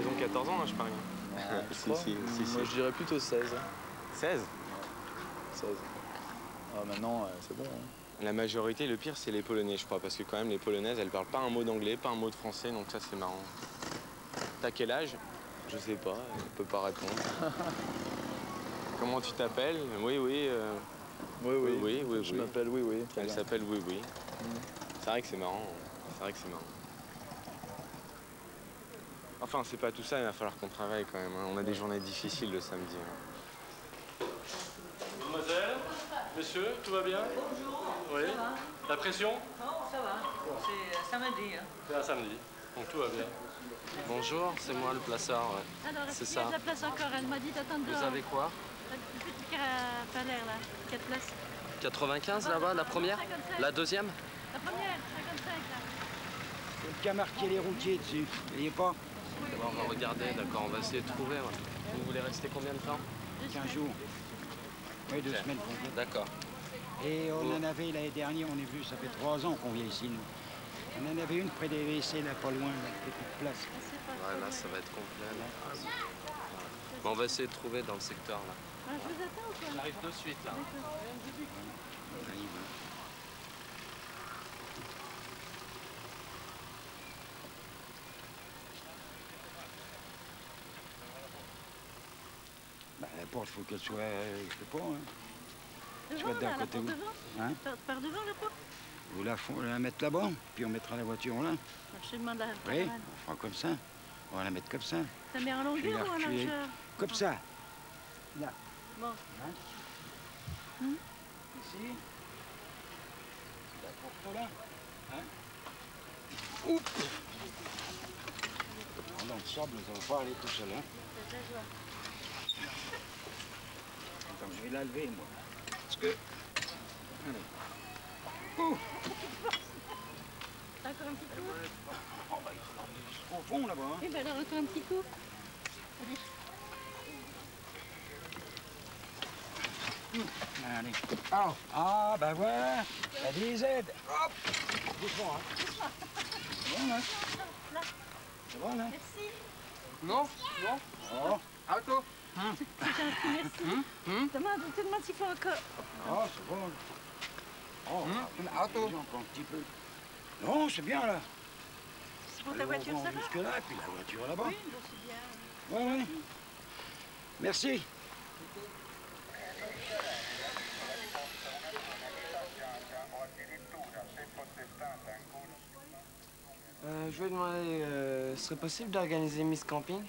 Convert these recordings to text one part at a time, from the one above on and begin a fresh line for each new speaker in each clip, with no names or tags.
ils ont 14 ans, hein, je parie.
Si.
Moi, je dirais plutôt 16.
16?
16. Ah, maintenant, c'est bon. Hein.
La majorité, le pire, c'est les Polonais, je crois, parce que quand même, les Polonaises, elles parlent pas un mot d'anglais, pas un mot de français, donc ça, c'est marrant. T'as quel âge? Je sais pas, elle peut pas répondre. Comment tu t'appelles? Oui.
Je m'appelle Oui.
Elle s'appelle Oui. C'est vrai que c'est marrant. Enfin, c'est pas tout ça, il va falloir qu'on travaille quand même. Hein. On a des journées difficiles le samedi. Hein.
Mademoiselle, monsieur, tout va bien?
Bonjour.
Oui.
Ça va?
La pression?
Non, ça va. C'est samedi. Hein.
C'est un samedi, donc tout va bien.
Bonjour, c'est moi le placeur. Ouais.
Alors,
C'est
est-ce qu'il y a
ça.
de la place encore? Elle m'a dit d'attendre dehors.
Vous avez quoi?
Une petite carafalaire, là. 4 places.
95 là-bas, la première?
55.
La deuxième?
La première, 55, là.
Il y a marqué les routiers dessus, vous voyez pas?
Bon, on va regarder, d'accord, on va essayer de trouver. Ouais. Vous voulez rester combien de temps?
15 jours. Oui, 2 semaines complètes.
D'accord.
Et on en avait l'année dernière, on est venu, ça fait 3 ans qu'on vient ici, nous. On en avait une près des WC, là, pas loin, là, qui était de place.
Ouais, là, ça va être complet. Là. Bon, on va essayer de trouver dans le secteur, là.
Ah, je vous attends ou quoi?
On arrive de suite, là.
Bah, la porte, il faut qu'elle soit, je sais pas, hein.
Devant,
Soit d'un
là, la
côté
porte
où?
devant?
Hein?
Par devant, la porte?
Vous la mettre là-bas, puis on mettra la voiture là.
Je demande la
Oui,
caravane.
on fera comme ça. On va la mettre comme ça.
Ça met en
Je vais
longueur
la
ou en
reculer.
largeur?
Comme ça. Là.
Bon.
Hein?
Hum?
Ici. La porte là. Hein? Oups! Dans le sable, ça va pas aller tout seul. Hein? Attends, je vais la lever, moi. Parce que... Allez. Ouh!
T'as encore un petit coup?
Oh, bah, il faut aller jusqu'au fond, là-bas. Hein?
Eh ben alors, encore un petit coup. Allez.
Allez. Oh. Ah, bah voilà. La des aides. Hop. Doucement, hein. C'est bon, là.
Là.
C'est bon, là.
Merci.
Non?
Oh.
Auto?
C'est gentil, merci. Demande s'il faut encore.
Oh, c'est bon. Oh,
Auto?
encore un petit peu. Non, c'est bien, là.
C'est pour ta voiture, ça va?
Jusque-là, et puis la voiture là-bas.
Oui, donc c'est bien.
Oui. Merci.
Je voulais demander, ce serait possible d'organiser Miss Camping?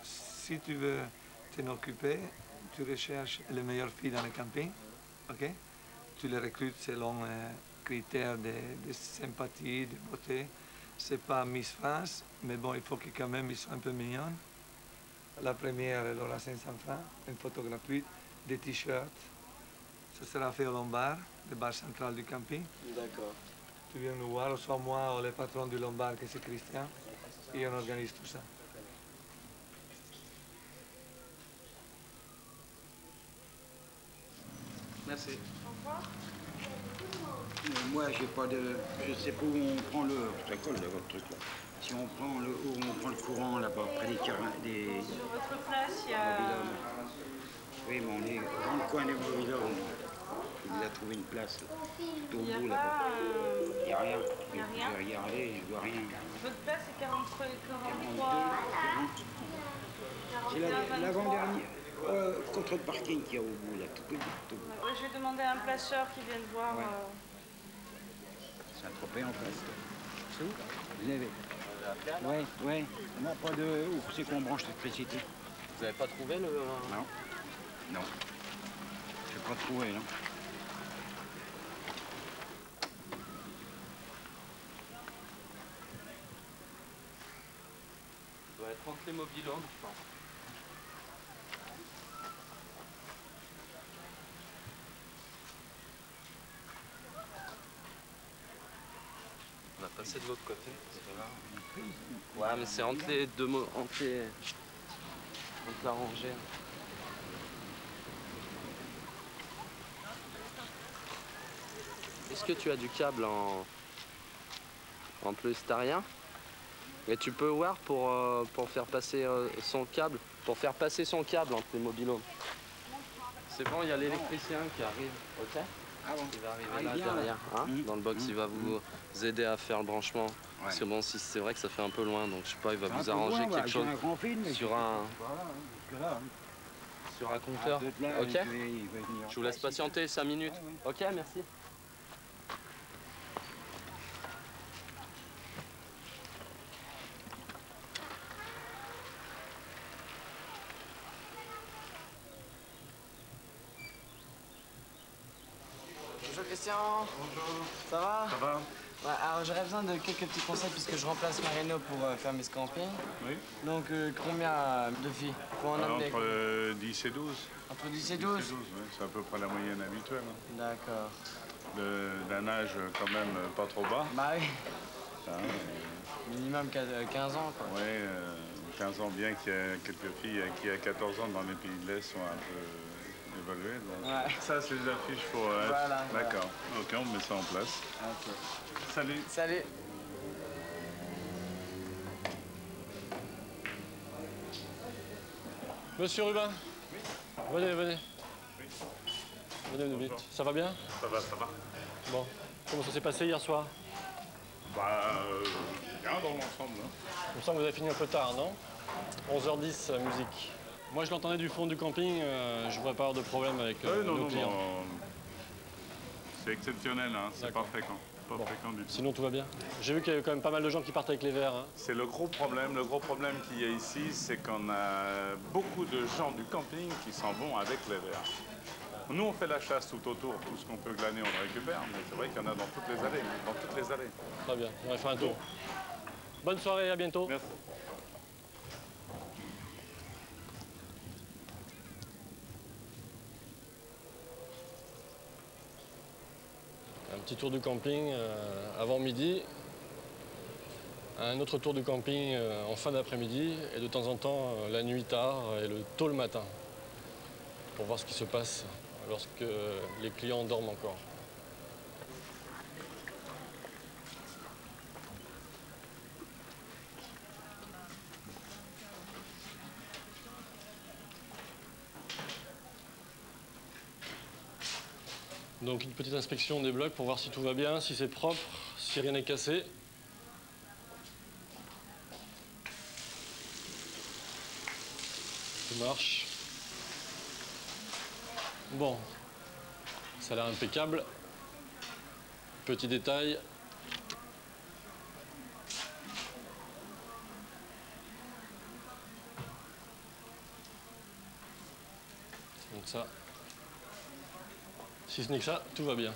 Si tu veux t'en occuper, tu recherches les meilleures filles dans le camping, ok? Tu les recrutes selon critères de sympathie, de beauté. C'est pas Miss France, mais bon, il faut que quand même ils soient un peu mignonnes. La première, elle aura 500 francs, une photo gratuite, des t-shirts. Ça sera fait au Lombard, le bar central du camping.
D'accord.
Tu viens nous voir, soit moi ou le patron du Lombard, que c'est Christian, et on organise tout ça.
Merci.
Moi, j'ai pas de... Je sais pas où on prend le... Ça colle, là, votre truc, là. Si on prend le courant, là-bas, près des...
Sur votre place, il y a...
Oui, mais on est dans le coin des mobilhomes. Il vous a trouvé une place, là. Tout au
Il n'y a
bout,
pas...
là-bas. Il n'y a rien.
Il y a rien.
Je vais regarder, je vois rien.
Votre place, c'est 43...
42, 40. C'est l'avant-dernier. Contre le parking qu'il y a au bout, là, tout au bout.
Ouais, je vais demander à un placeur qui vienne voir...
Ouais. C'est un tropé en face. C'est où? Vous avez... Oui. On n'a pas de... Où c'est qu'on branche l'électricité?
Vous avez pas trouvé le...
Non. Je n'ai pas trouvé, non.
Ça doit être entre les mobilhomes, je pense. On va passer de l'autre côté. Ouais, mais c'est entre les deux mots, entre la rangée. Est-ce que tu as du câble en polystyrène? Et tu peux voir pour faire passer son câble, entre les mobilhomes. C'est bon, il y a l'électricien qui arrive, ok?
Ah bon?
Il va arriver
Ah, il
là
vient,
derrière, hein? Dans le box, il va vous aider à faire le branchement.
Ouais.
Parce que bon, si c'est vrai que ça fait un peu loin, donc je sais pas, il va
C'est
vous
un peu
arranger
loin,
quelque chose
un grand film,
sur un
Voilà, hein, jusque-là. Hein.
sur un compteur.
Peut-être là,
Ok?
il va venir.
Je vous laisse patienter 5 minutes.
Ouais,
Ok, merci.
Bonjour Christian. Bonjour. Ça va?
Ça va?
Ouais, alors j'aurais besoin de quelques petits conseils puisque je remplace Marino pour faire Miss Camping.
Oui.
Donc combien de filles faut en amener?
Entre 10 et 12.
Entre 10 et 12?
10 et 12, oui. C'est à peu près la moyenne habituelle. Hein.
D'accord.
D'un âge quand même pas trop bas.
Bah oui.
Hein,
Minimum 15 ans quoi.
oui, 15 ans bien qu'il y a quelques filles qui à 14 ans dans les pays de l'Est sont un peu évaluées. Donc.
Ouais.
Ça, c'est les affiches pour...
Voilà.
D'accord. Ok, on met ça en place.
Ok.
Salut.
Salut.
Monsieur Rubin.
Venez, venez. Venez vite. Ça va bien?
Ça va, ça va.
Bon. Comment ça s'est passé hier soir?
Bah, bien dans l'ensemble. Hein.
Il me semble que vous avez fini un peu tard, non? 11h10, la musique. Moi, je l'entendais du fond du camping. Je ne voudrais pas avoir de problème avec nos clients.
C'est exceptionnel, hein. C'est pas fréquent. Pas fréquent du tout.
Sinon, tout va bien. J'ai vu qu'il y avait quand même pas mal de gens qui partent avec les verres. Hein.
C'est le gros problème. Le gros problème qu'il y a ici, c'est qu'on a beaucoup de gens du camping qui s'en vont avec les verres. Nous, on fait la chasse tout autour. Tout ce qu'on peut glaner, on le récupère. Mais c'est vrai qu'il y en a dans toutes les allées. Dans toutes les allées.
Très bien. On va faire un tour. Bonne soirée, à bientôt.
Merci.
Un petit tour du camping avant midi. Un autre tour du camping en fin d'après-midi. Et de temps en temps, la nuit tard et tôt le matin. Pour voir ce qui se passe lorsque les clients dorment encore. Donc une petite inspection des blocs pour voir si tout va bien, si c'est propre, si rien n'est cassé. Tout marche. Bon, ça a l'air impeccable. Petit détail. Donc ça. Si ce n'est que ça, tout va bien.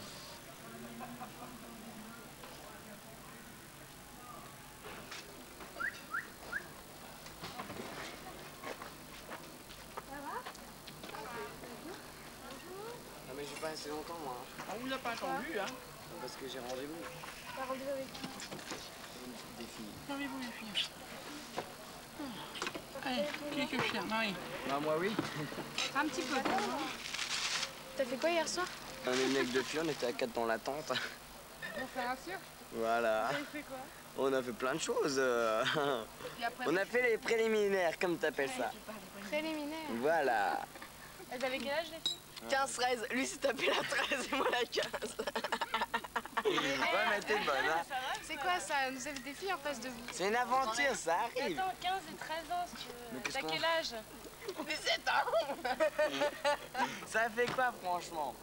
Ah mais j'ai pas assez longtemps moi.
On vous a pas attendu, hein?
Parce que j'ai rendez-vous.
T'as rendez-vous avec qui?
Des filles.
Rendez-vous les filles. Allez, qui est que chien? Marie.
Bah moi oui.
Un petit peu. T'as fait quoi hier soir?
On est une avec deux filles, on était à 4 dans la tente.
On fait un cirque.
Voilà.
Vous avez fait quoi?
On a fait plein de choses.
Et après,
On a fait les préliminaires, comme t'appelles ça.
préliminaire.
Voilà.
Elles avaient quel âge les filles?
15-13. Lui s'est tapé la 13 et moi la 15. Ouais, mais t'es bonne, hein.
C'est quoi ça? Vous avez des filles en face de vous?
C'est une aventure, ça arrive.
Attends, 15 et 13 ans si tu
Mais
veux.
qu'est-ce
T'as
qu'on-
quel âge?
17 ans. Ça fait quoi, franchement?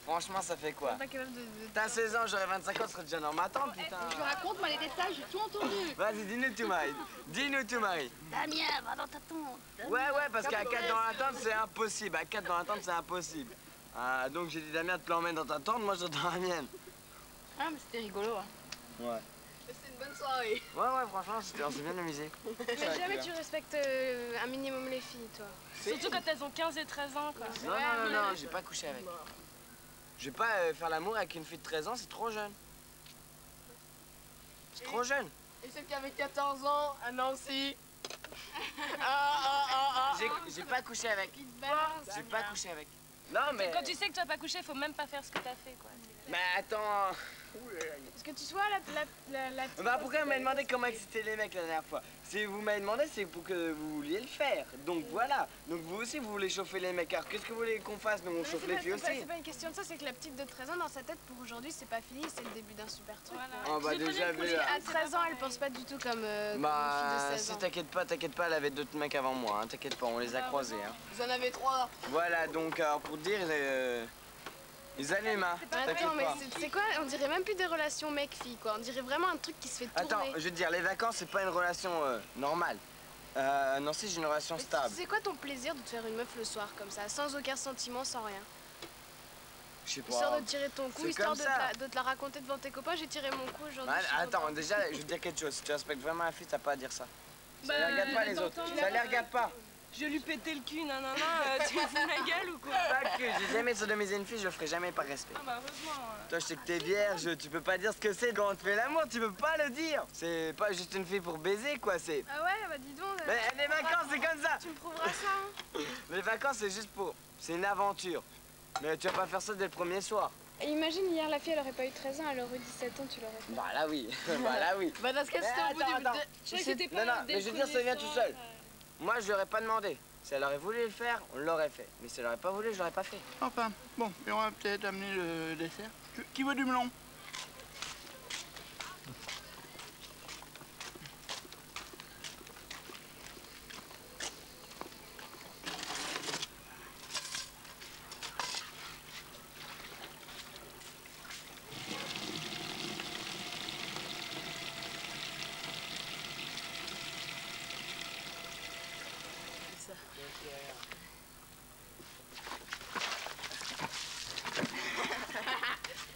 Franchement, ça fait quoi?
Pas capable de...
T'as 16 ans, j'aurais 25 ans, tu serais déjà dans ma tente, putain.
Je raconte moi les détails, j'ai tout entendu.
Vas-y, dis-nous tout, Marie. Dis-nous tout, Marie.
Damien, va dans ta tente.
Ouais, parce qu'à 4 dans la tente, c'est impossible. À 4 dans la tente, c'est impossible. Ah, donc j'ai dit, Damien, de te l'emmène dans ta tente, moi je dans la mienne.
Ah mais c'était rigolo. Hein.
Ouais.
C'était une bonne soirée.
Ouais, franchement, on s'est bien amusé.
Mais jamais tu respectes un minimum les filles, toi.
Surtout quand elles ont 15 et 13 ans quoi.
Non, j'ai pas couché avec. Je vais pas faire l'amour avec une fille de 13 ans, c'est trop jeune. C'est trop jeune.
Et celle qui avait 14 ans à Nancy.
J'ai pas couché avec. J'ai pas couché avec. Non, mais...
Quand tu sais que tu vas pas coucher, faut même pas faire ce que t'as fait quoi.
Mais attends,
Est-ce que tu vois la petite...
Bah pourquoi vous m'avez demandé comment exciter les mecs la dernière fois? Si vous m'avez demandé, c'est pour que vous vouliez le faire. Donc voilà. Donc vous aussi, vous voulez chauffer les mecs. Alors qu'est-ce que vous voulez qu'on fasse? Nous, on chauffe les filles aussi.
C'est pas une question de ça, c'est que la petite de 13 ans, dans sa tête, pour aujourd'hui, c'est pas fini, c'est le début d'un super truc.
Oh bah déjà vu.
À 13 ans, elle pense pas du tout comme une
Bah
fille de 16 ans.
si t'inquiète pas, elle avait d'autres mecs avant moi. Hein. T'inquiète pas, on les a croisés. Hein.
Vous en avez 3.
Voilà, donc pour dire, ils allument. Hein.
Attends, mais c'est quoi? On dirait même plus des relations mec-fille, quoi. On dirait vraiment un truc qui se fait tourner.
Attends, je veux dire, les vacances, c'est pas une relation normale. Non, c'est une relation stable.
C'est quoi ton plaisir de te faire une meuf le soir, comme ça, sans aucun sentiment, sans rien?
Je sais pas.
Histoire de tirer ton coup,
C'est
histoire
comme ça.
de te la raconter devant tes copains, j'ai tiré mon coup aujourd'hui.
Bah, attends, déjà, je veux te dire quelque chose. Si tu respectes vraiment la fille, t'as pas à dire ça. Ça les regarde pas les autres. Ça les regarde pas.
Je vais lui péter le cul, nanana, tu me fous la gueule ou quoi?
Pas que, j'ai jamais sodomisé une fille, je le ferai jamais par respect.
Ah bah heureusement.
Toi, je sais que t'es vierge, tu peux pas dire ce que c'est quand on te fait l'amour, tu peux pas le dire. C'est pas juste une fille pour baiser, quoi, c'est...
Ah ouais, bah dis donc.
Mais les vacances, c'est comme ça.
Tu me prouveras ça, hein.
Les vacances, c'est juste pour... C'est une aventure. Mais tu vas pas faire ça dès le premier soir.
Et imagine, hier, la fille, elle aurait pas eu 13 ans, elle aurait eu 17 ans, tu l'aurais fait.
Bah là, oui. Bah là, oui.
Bah dans ce cas,
Mais
c'était au bout du...
attends.
Je croyais que c'était pas
Non,
dès
mais
le
je veux dire, ça
premier
vient tout
soir.
seul. Moi, je l'aurais pas demandé. Si elle aurait voulu le faire, on l'aurait fait. Mais si elle aurait pas voulu, je l'aurais pas fait.
Enfin, bon, et on va peut-être amener le dessert. Qui veut du melon?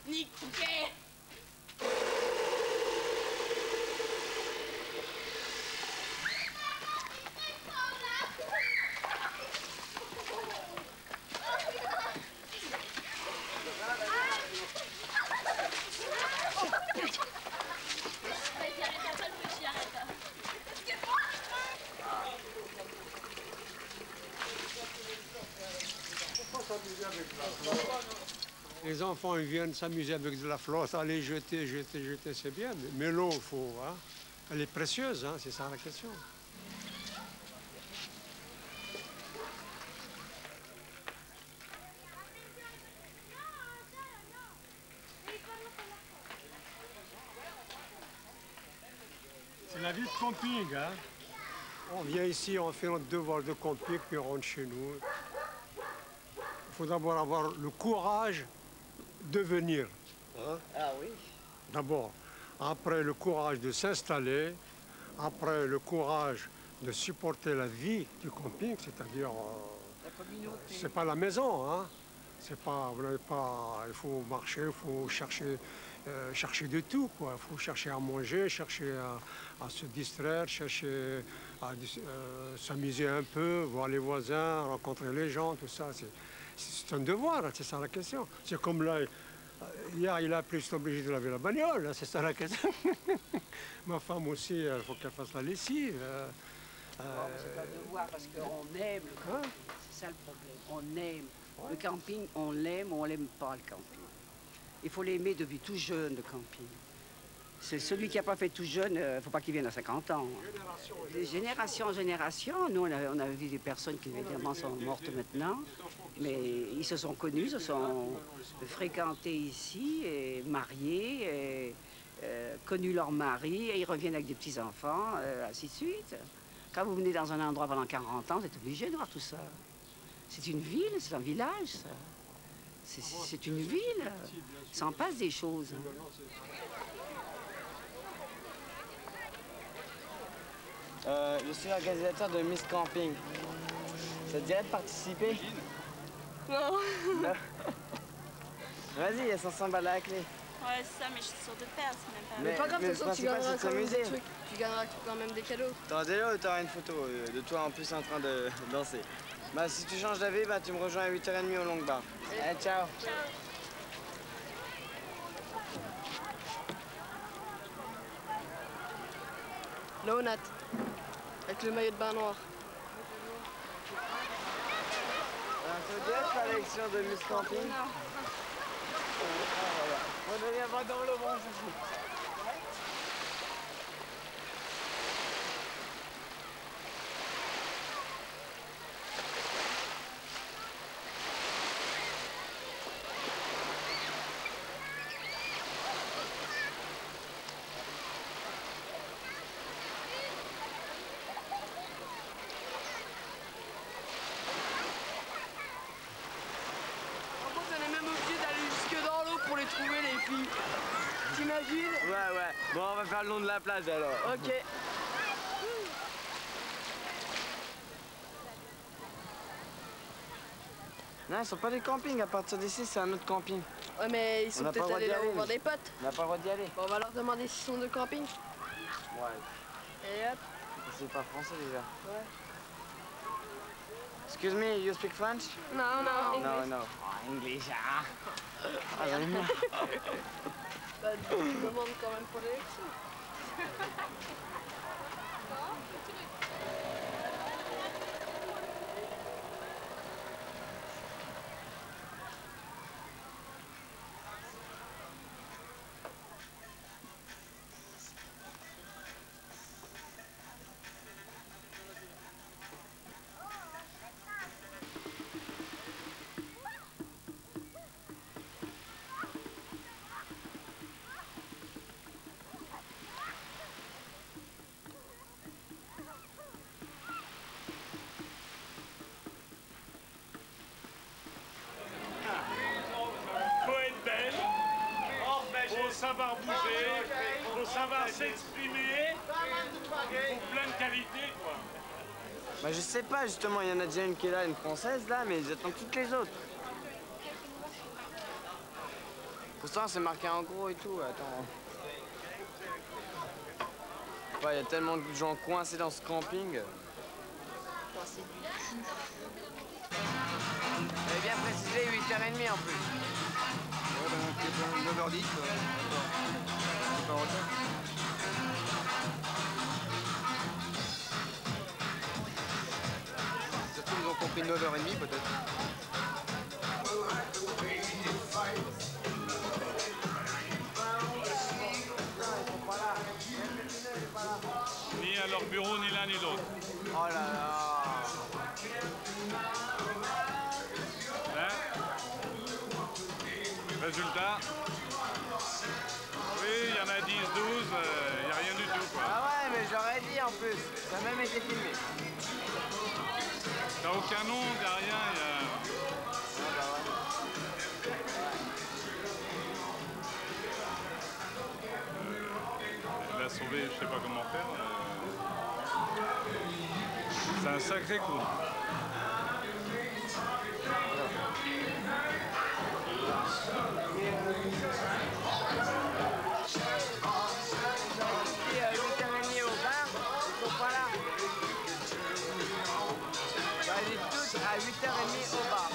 Niqué.
Les enfants, ils viennent s'amuser avec de la flotte, aller jeter, c'est bien. Mais l'eau, hein, elle est précieuse, hein, c'est ça la question. C'est la vie de camping, hein. On vient ici, on fait notre devoir de camping, puis on rentre chez nous. Il faut d'abord avoir le courage de venir. Hein?
Ah oui.
D'abord. Après, le courage de s'installer. Après, le courage de supporter la vie du camping, c'est-à-dire... c'est pas la maison, hein. C'est pas... Vous n'avez pas... Il faut marcher, il faut chercher de tout, quoi. Il faut chercher à manger, chercher à se distraire, chercher à s'amuser un peu, voir les voisins, rencontrer les gens, tout ça. C'est un devoir, c'est ça la question. C'est comme là, hier, il a plu, j'étais obligé de laver la bagnole, c'est ça la question. Ma femme aussi, il faut qu'elle fasse la lessive.
C'est un devoir parce qu'on aime le camping. C'est ça le problème. On aime. Le camping, on l'aime ou on l'aime pas le camping. Il faut l'aimer depuis tout jeune, le camping. C'est celui qui n'a pas fait tout jeune, il ne faut pas qu'il vienne à 50 ans. De génération en génération, nous, on a vu des personnes qui, évidemment, sont mortes maintenant, mais ils se sont connus, se sont fréquentés ici, et mariés, et, connus leur mari, et ils reviennent avec des petits-enfants, ainsi de suite. Quand vous venez dans un endroit pendant 40 ans, vous êtes obligé de voir tout ça. C'est une ville, c'est un village, ça. C'est une ville. Il s'en passe des choses.
Je suis organisateur de Miss Camping. Ça te dirait de participer?
Non.
Vas-y, il y a 500 balles à la clé.
Ouais, c'est ça, mais je suis sûre de perdre, c'est même pas...
Mais
pas grave, de toute façon, tu gagneras
c'est de
quand même des
s'amuser.
trucs. Tu gagneras quand même des cadeaux.
Attendez-le ou t'auras une photo de toi en plus en train de danser. Bah, si tu changes d'avis, bah, tu me rejoins à 8h30 au Long Bar. Allez, ciao.
Ciao. Là, Nat, avec le maillot de bain noir.
Ça te dirait de faire l'élection de Miss Camping?
Non.
Ah, voilà. On devient pas dans l'eau, bon, c'est fou.
On est même obligé d'aller jusque dans l'eau pour les trouver, les filles. T'imagines?
Ouais. Bon, on va faire le long de la plage alors.
Ok.
Non, ils sont pas des campings. À partir d'ici, c'est un autre camping.
Ouais, mais ils
On
sont
n'a pas le
peut-être
droit
allés
d'y
là
aller,
où voir
mais-
des potes.
On n'a pas le droit d'y aller.
Bon, on va leur demander s'ils sont de camping.
Ouais.
Et hop.
C'est pas français déjà.
Ouais.
Excuse me, you speak French?
Non, non.
No. Oh, English, ah. Ah, j'en ai marre.
Bah, tu demandes quand même pour l'élection.
Faut être belle, faut savoir bouger, faut savoir s'exprimer, faut plein de qualités, quoi.
Bah, je sais pas, justement, il y en a déjà une qui est là, une française là, mais ils attendent toutes les autres. Pourtant, c'est marqué en gros et tout, attends. Ouais, il y a tellement de gens coincés dans ce camping. J'avais bien précisé 8h30 en plus.
Ouais, donc 9h10. C'est pas en retard. Surtout ils ont compris 9h30 peut-être.
Ni à leur bureau, ni l'un ni l'autre.
Oh là là.
Hein? Résultat? Oui, il y en a 10, 12, il n'y a rien du tout, quoi.
Ah ouais, mais j'aurais dit en plus. Ça a même été filmé.
T'as aucun nom, t'as rien, il y a... Il l'a sauvé, je sais pas comment faire. C'est un sacré coup.
Et à 8h30 au bar, ils sont pas là. Ils sont tous à 8h30 au bar.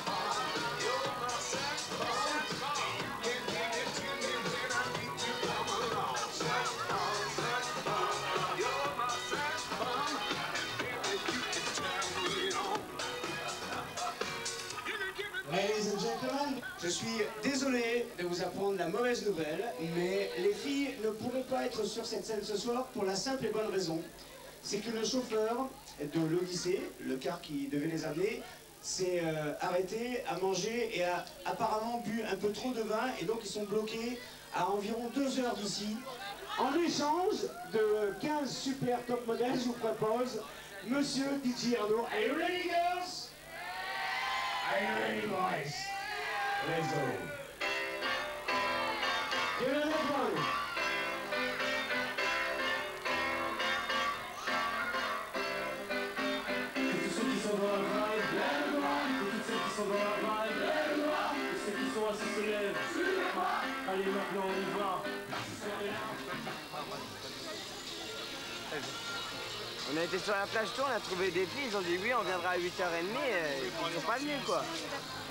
Ladies and gentlemen, je suis désolé de vous apprendre la mauvaise nouvelle, mais les filles ne pourront pas être sur cette scène ce soir pour la simple et bonne raison. C'est que le chauffeur de l'Odyssée, le car qui devait les amener, s'est arrêté à manger et a apparemment bu un peu trop de vin et donc ils sont bloqués à environ 2 heures d'ici. En échange de 15 super top modèles, je vous propose Monsieur DJ Arnaud. Are you ready, girls? Are you ready, boys? Let's go. Give it a little one.
Tous ceux qui sont dans la vibe, lève-toi. Toutes celles qui sont dans la vibe, lève-toi. Et ceux qui sont assis se lèvent. Allez, maintenant on y va.
On a été sur la plage tour, on a trouvé des filles, ils ont dit oui, on viendra à 8h30, ils sont pas venus quoi.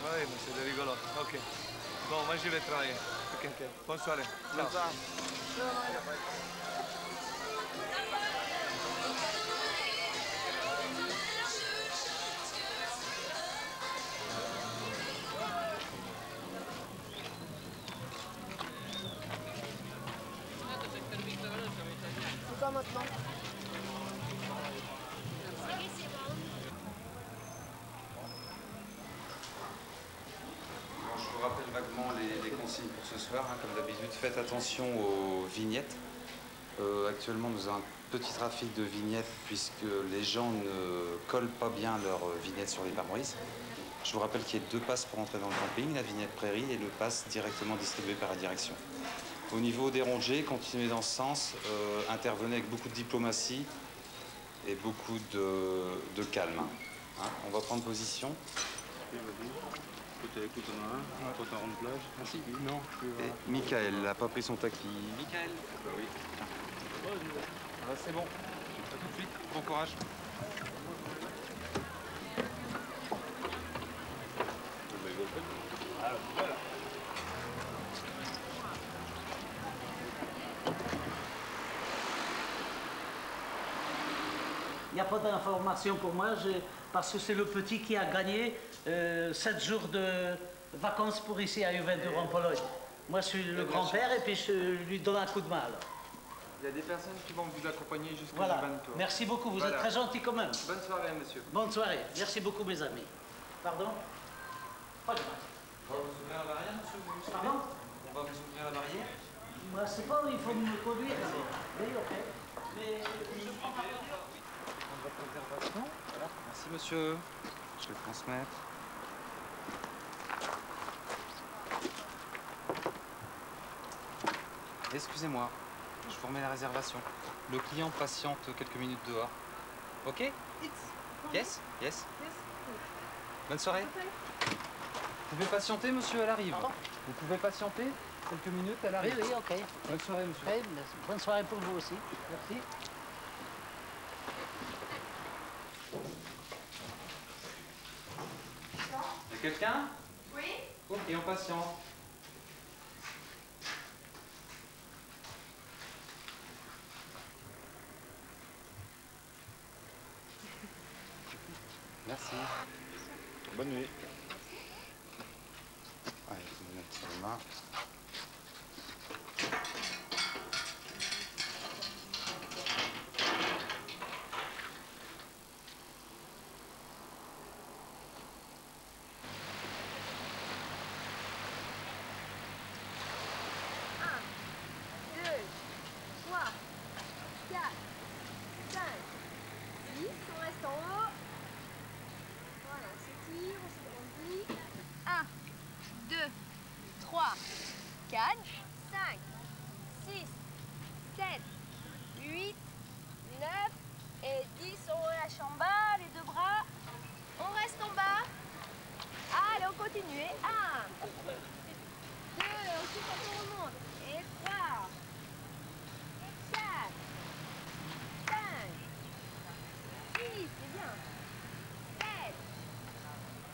Oui, mais c'est rigolo. Ok. Bon, moi je vais travailler. Ok. Bonne soirée.
Bonne soirée.
maintenant.
Je vous rappelle vaguement les consignes pour ce soir. Hein, comme d'habitude, faites attention aux vignettes. Actuellement, nous avons un petit trafic de vignettes puisque les gens ne collent pas bien leurs vignettes sur les pare-brises. Je vous rappelle qu'il y a 2 passes pour entrer dans le camping, la vignette prairie et le pass directement distribué par la direction. Au niveau des rongées, continuez dans ce sens, intervenez avec beaucoup de diplomatie et beaucoup de calme. Hein, on va prendre position. Merci. Non. Et Michael n'a pas pris son taquis. Michael. Bah oui. C'est bon. À tout de suite. Bon courage.
Il n'y a pas d'information pour moi, parce que c'est le petit qui a gagné 7 jours de vacances pour ici à Juventus en Pologne. Moi, je suis le grand-père et puis je lui donne un coup de main. Alors.
Il y a des personnes qui vont vous accompagner jusqu'à
Voilà.
Juventus.
Merci beaucoup, vous êtes très gentil quand même.
Bonne soirée, monsieur.
Bonne soirée. Merci beaucoup, mes amis. Pardon? Pas de mal.
On va vous ouvrir la barrière, monsieur?
Pardon?
On va vous ouvrir la barrière?
Moi, c'est pas, il faut me conduire. Oui, ok. Mais je prends pas
Votre intervention. Voilà. Merci, monsieur. Je vais transmettre. Excusez-moi, je vous remets la réservation. Le client patiente quelques minutes dehors. Ok? Yes? Yes? Bonne soirée. Vous pouvez patienter, monsieur, elle arrive. Vous pouvez patienter quelques minutes, elle arrive.
Oui, oui, ok.
Bonne soirée, monsieur.
Oui, bonne soirée pour vous aussi. Merci.
Il y a quelqu'un?
Oui.
Ok, on patiente. Merci.
Bonne nuit.
Allez, je vais mettre sur les mains.
On reste en haut. Voilà, on s'étire, on s'agrandit. 1, 2, 3, 4, 5, 6, 7, 8, 9 et 10. On relâche en bas, les 2 bras. On reste en bas. Allez, on continue. 1, 2, ensuite on remonte. Et 3, 4, 5, 6, c'est bien. 7.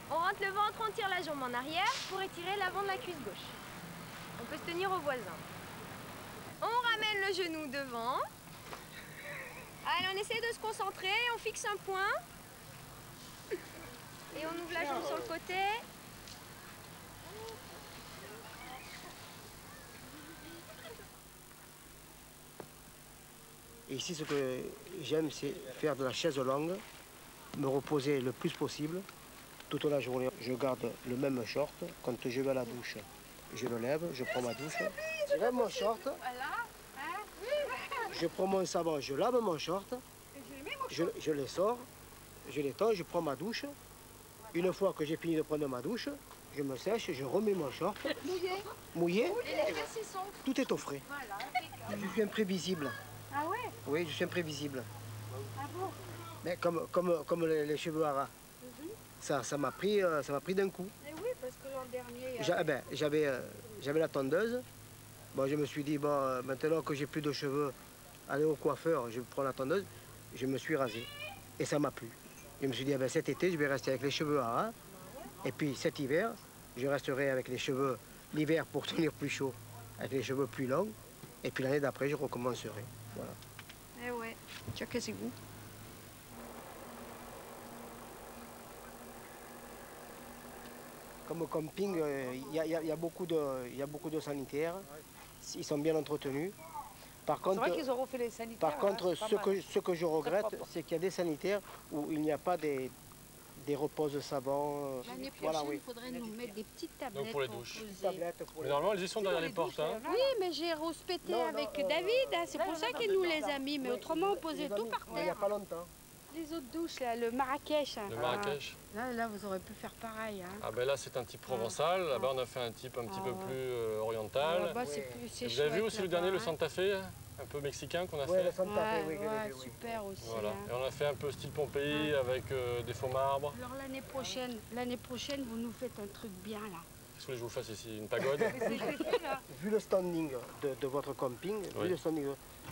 On rentre le ventre, on tire la jambe en arrière pour étirer l'avant de la cuisse gauche. On peut se tenir au voisin. On ramène le genou devant. Allez, on essaie de se concentrer, on fixe un point. Et on ouvre la jambe sur le côté.
Et ici, ce que j'aime, c'est faire de la chaise longue, me reposer le plus possible. Toute la journée, je garde le même short. Quand je vais à la douche, je le lève, je prends ma douche. Je lève mon short. Je prends mon savon, je lave mon short. Je les sors, je les tends, je prends ma douche. Une fois que j'ai fini de prendre ma douche, je me sèche, je remets mon short. Mouillé. Tout est au frais. Je suis imprévisible.
Ah ouais?
Oui, je suis imprévisible.
Ah bon?
Mais comme les cheveux haras. Ça m'a pris d'un coup.
Eh oui, parce que l'an dernier...
J'avais la tondeuse. Bon, je me suis dit, bon, maintenant que j'ai plus de cheveux, aller au coiffeur, je prends la tondeuse. Je me suis rasé. Et ça m'a plu. Je me suis dit, eh ben, cet été, je vais rester avec les cheveux haras. Et puis cet hiver, je resterai avec les cheveux, l'hiver pour tenir plus chaud, avec les cheveux plus longs. Et puis l'année d'après, je recommencerai. Voilà.
Eh ouais. Tu as quel goût?
Comme au camping, il y a beaucoup de sanitaires. Ils sont bien entretenus. Par contre,
c'est vrai qu'ils auront fait les sanitaires.
par contre,
hein,
ce que je regrette,
propre.
c'est qu'il y a des sanitaires où il n'y a pas des reposes savants.
L'année prochaine,
Voilà, oui.
il faudrait nous mettre des petites tablettes.
Donc pour les douches.
poser.
Mais normalement, elles y sont derrière les portes. Hein.
Oui, mais j'ai rouspété avec David, hein, c'est pour ça qu'il nous les a mis. Mais autrement, on posait tout par
Il n'y a
terre.
pas longtemps.
Les autres douches, là, le Marrakech.
Le Marrakech.
Là, vous aurez pu faire pareil. Hein.
Ah ben là, c'est un type provençal. Là-bas, on a fait un type un petit peu plus oriental.
Là-bas, c'est
Vous avez vu
chouette,
aussi le
là-bas,
dernier, le
hein.
Santa Fe, un peu mexicain qu'on a
Ouais,
fait.
le Santa Fe, oui,
Ouais,
oui.
super aussi.
Voilà.
hein.
Et on a fait un peu style Pompéi avec des faux marbres.
Alors l'année prochaine, vous nous faites un truc bien là.
Qu'est-ce que je vous fasse ici? Une pagode?
Vu le standing de votre camping,
Oui.
vu le standing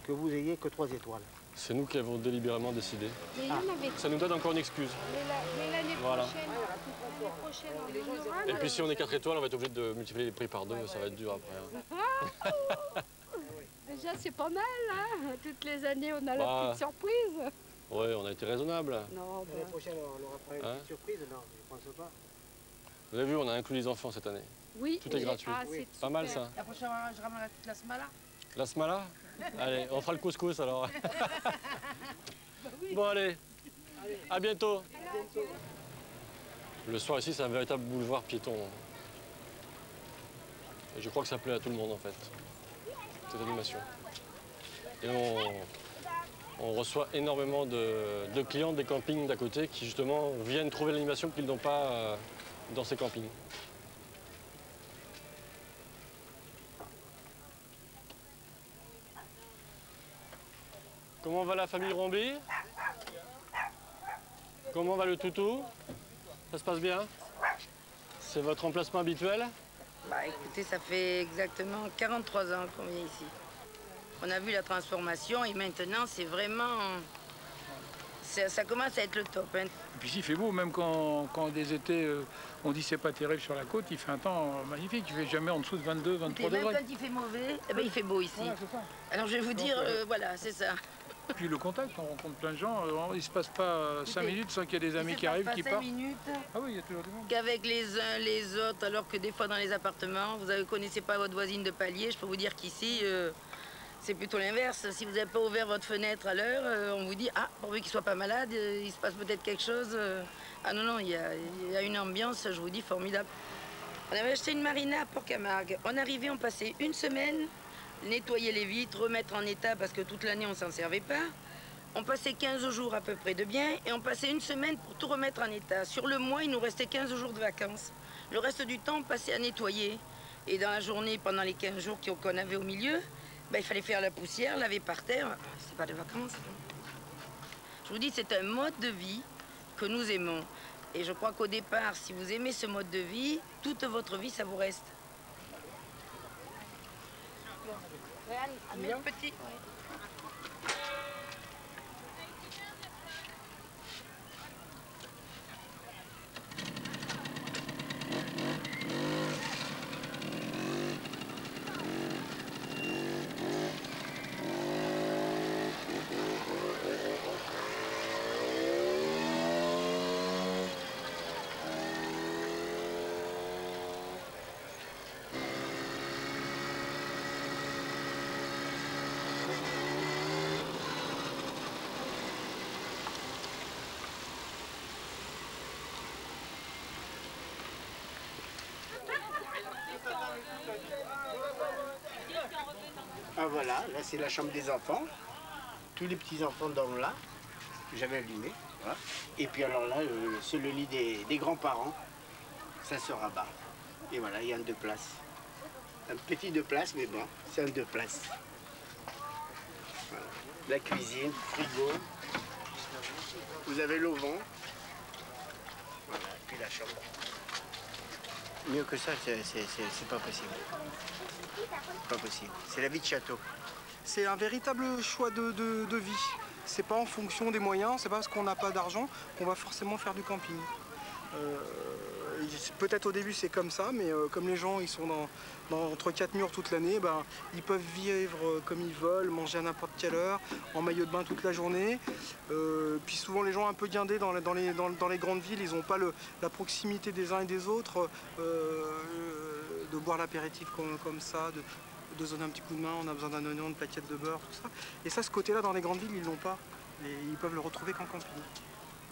que vous ayez que 3 étoiles.
C'est nous qui avons délibérément décidé.
Mais il y en avait.
Ça nous donne encore une excuse.
Mais l'année
Voilà.
prochaine, on aura.
Et puis si on est 4 étoiles, on va être obligé de multiplier les prix par 2, ça va être dur après. Hein.
Déjà, c'est pas mal, hein. Toutes les années, on a la
Bah.
petite surprise.
Ouais, on a été raisonnable.
Non,
L'année prochaine, on n'aura pas une
Hein
petite surprise, non, je ne pense pas.
Vous avez vu, on a inclus les enfants cette année.
Oui.
Tout est gratuit.
Ah, c'est
Pas mal
super.
ça.
La prochaine fois, je ramènerai toute la smala.
La smala? Allez, on fera le couscous alors. Bon allez, à bientôt. Le soir ici, c'est un véritable boulevard piéton. Et je crois que ça plaît à tout le monde en fait, cette animation. Et on reçoit énormément de clients des campings d'à côté qui justement viennent trouver l'animation qu'ils n'ont pas dans ces campings. Comment va la famille Rombi? Comment va le toutou? Ça se passe bien? C'est votre emplacement habituel?
Bah écoutez, ça fait exactement 43 ans qu'on vient ici. On a vu la transformation et maintenant c'est vraiment... Ça commence à être le top. Hein.
Et puis ici, il fait beau, même quand des étés, on dit c'est pas terrible sur la côte, il fait un temps magnifique. Il fait jamais en dessous de 22, 23
Et même
degrés.
quand il fait mauvais, eh ben, il fait beau ici.
Voilà, c'est ça.
Alors je vais vous dire,
Donc,
voilà, c'est ça.
Puis le contact, on rencontre plein de gens, il se passe pas 5 minutes sans qu'il y ait des amis qui arrivent, qui
pas
partent.
5 minutes
Ah oui, il y a toujours du monde.
qu'avec les uns les autres, alors que des fois dans les appartements, vous ne connaissez pas votre voisine de palier. Je peux vous dire qu'ici, c'est plutôt l'inverse. Si vous n'avez pas ouvert votre fenêtre à l'heure, on vous dit « Ah, pourvu qu'il ne soit pas malade, il se passe peut-être quelque chose. » Ah non, non, il y a une ambiance, je vous dis, formidable. On avait acheté une marina à Port-Camargue. On arrivait, on passait une semaine, nettoyer les vitres, remettre en état parce que toute l'année, on ne s'en servait pas. On passait 15 jours à peu près de bien et on passait une semaine pour tout remettre en état. Sur le mois, il nous restait 15 jours de vacances. Le reste du temps, on passait à nettoyer. Et dans la journée, pendant les 15 jours qu'on avait au milieu, ben, il fallait faire la poussière, laver par terre. C'est pas des vacances. Je vous dis, c'est un mode de vie que nous aimons. Et je crois qu'au départ, si vous aimez ce mode de vie, toute votre vie, ça vous reste. Petit.
Ah voilà, là c'est la chambre des enfants. Tous les petits enfants dorment là. J'avais allumé. Voilà. Et puis alors là, c'est le lit des grands-parents. Ça se rabat. Et voilà, il y a un 2 places. Un petit 2 places, mais bon, c'est un 2 places. Voilà. La cuisine, frigo. Vous avez l'auvent. Voilà, puis la chambre. Mieux que ça, c'est pas possible. Pas possible. C'est la vie de château.
C'est un véritable choix de vie. C'est pas en fonction des moyens, c'est pas parce qu'on n'a pas d'argent qu'on va forcément faire du camping. Peut-être au début c'est comme ça, mais comme les gens ils sont entre 4 murs toute l'année, ben, ils peuvent vivre comme ils veulent, manger à n'importe quelle heure, en maillot de bain toute la journée. Puis souvent les gens un peu guindés dans les grandes villes, ils n'ont pas la proximité des uns et des autres, de boire l'apéritif comme ça. de se donner un petit coup de main, on a besoin d'un oignon, de plaquettes de beurre, tout ça. Et ça, ce côté-là, dans les grandes villes, ils l'ont pas. Et ils peuvent le retrouver qu'en camping.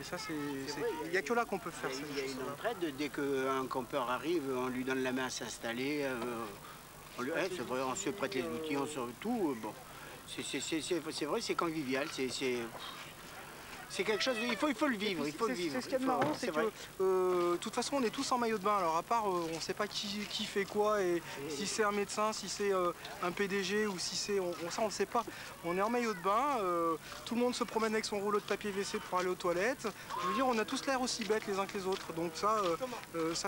Et ça, il n'y a que là qu'on peut faire ça.
Il y a une entraide, dès qu'un campeur arrive, on lui donne la main à s'installer. C'est vrai, on se prête les outils, on se tout. Bon, c'est vrai, c'est convivial. C'est quelque chose, il faut le vivre, il faut le vivre.
C'est ce qu'il y a de marrant, c'est que de toute façon on est tous en maillot de bain, alors à part on ne sait pas qui fait quoi et si c'est un médecin, si c'est un PDG ou si c'est... ça on ne sait pas. On est en maillot de bain, tout le monde se promène avec son rouleau de papier WC pour aller aux toilettes. Je veux dire, on a tous l'air aussi bêtes les uns que les autres, donc ça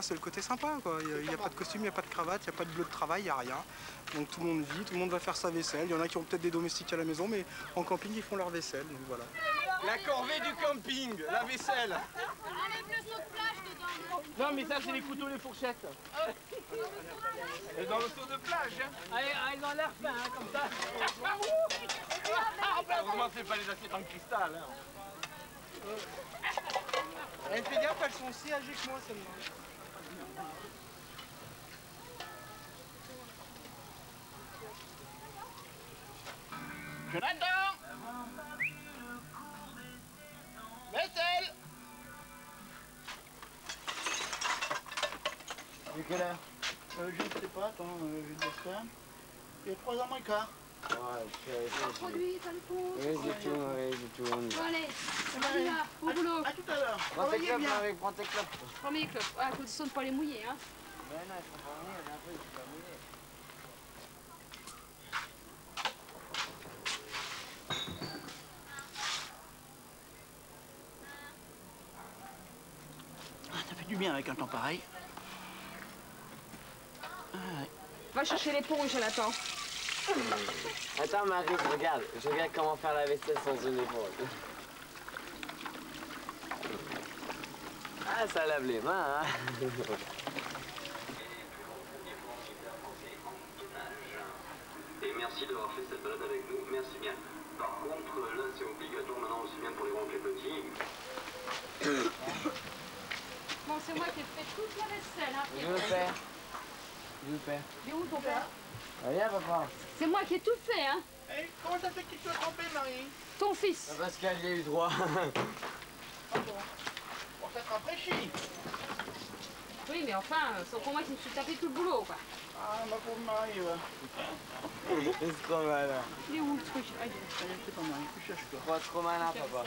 c'est le côté sympa, quoi. Il n'y a pas de costume, il n'y a pas de cravate, il n'y a pas de bleu de travail, il n'y a rien. Donc tout le monde vit, tout le monde va faire sa vaisselle. Il y en a qui ont peut-être des domestiques à la maison, mais en camping ils font leur vaisselle, donc voilà.
La corvée du camping, la vaisselle.
Enlève le seau de plage dedans.
Non mais ça c'est les couteaux, les fourchettes. Et dans le seau de plage. Hein. Allez, ils ont l'air fins, hein, comme ça. Heureusement c'est pas les assiettes en cristal. Hein.
Elle fait gaffe, elles sont aussi âgées que moi celles-là.
Jonathan! Vaisselle!
Et quelle heure?
Je ne sais pas, attends, je vais dire ça. Il est 3h moins quart.
Produit, t'as le fond.
Vas-y, tourne.
Bon, allez, on y va, au boulot.
À tout à l'heure.
Prends tes clopes, Marie, prends tes clopes.
Prends mes clopes. Ah, attention de pas les mouiller, hein.
Ben non, ils sont pas mouillés, on a un peu, ils sont pas mouillés.
Ça fait du bien avec un temps pareil. Ah, ouais.
Va chercher l'éponge, Jonathan.
Attends, Marie, regarde comment faire la vaisselle sans une éponge. Ah, ça lave les mains, hein.
Et merci d'avoir fait cette balade avec nous, merci bien. Par contre, là c'est obligatoire maintenant aussi bien pour les grands que les petits.
Bon, c'est moi qui ai fait toute la vaisselle, hein.
Je le père.
Il est où ton père?
Viens, papa.
C'est moi qui ai tout fait, hein.
Hey, comment ça fait que tu sois trempé, Marie?
Ton fils.
Parce qu'elle y a eu droit.
Ah bon. Pour s'être rafraîchi.
Oui, mais enfin, c'est pour moi qui me suis tapé tout le boulot, quoi.
Ah, ma pauvre Marie, ouais.
C'est trop malin.
Il est où le truc? Ah,
c'est pas Marie, tu cherches quoi?
Trop malin, papa.